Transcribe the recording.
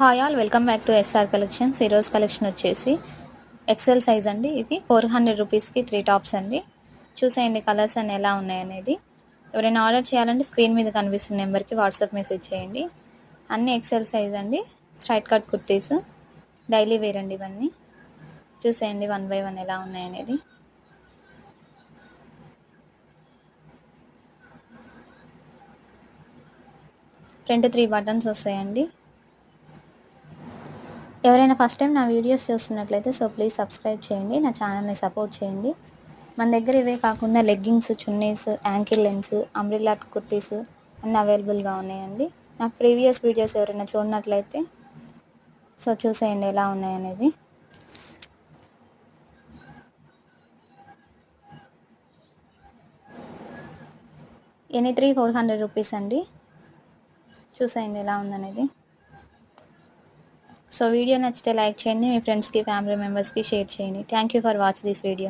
Hi all, welcome back to SR collections. ఈరోజు collection వచ్చేసి XL size అండి. ఇది 400 రూపీస్కి 3 టాప్స్ అండి. చూసేయండి కలర్స్ అన్ని ఎలా ఉన్నాయనేది. ఎవరైనా ఆర్డర్ చేయాలంటే స్క్రీన్ మీద కనిపిస్తున్న నెంబర్కి వాట్సాప్ మెసేజ్ చేయండి. అన్ని ఎక్సెల్ సైజ్ అండి. Straight cut kurtis, daily wear అండి ఇవన్నీ. చూసేయండి వన్ బై వన్ ఎలా ఉన్నాయనేది. ఫ్రంట్ 3 బటన్స్ వస్తాయండి. ఎవరైనా ఫస్ట్ టైం నా వీడియోస్ చూస్తున్నట్లయితే ప్లీజ్ సబ్స్క్రైబ్ చేయండి, నా ఛానల్ని సపోర్ట్ చేయండి. మన దగ్గర ఇవే కాకుండా leggings, chunnis, ankle lens, umbrella kurtis అన్నీ అవైలబుల్గా ఉన్నాయండి. నాకు ప్రీవియస్ వీడియోస్ ఎవరైనా చూడనట్లయితే చూసేయండి ఎలా ఉన్నాయనేది. ఎనీ 400 రూపీస్ అండి. చూసేయండి ఎలా ఉందనేది. వీడియో నచ్చితే లైక్ చేయండి, మీ ఫ్రెండ్స్కి, ఫ్యామిలీ మెంబర్స్కి షేర్ చేయండి. Thank you for watch this video.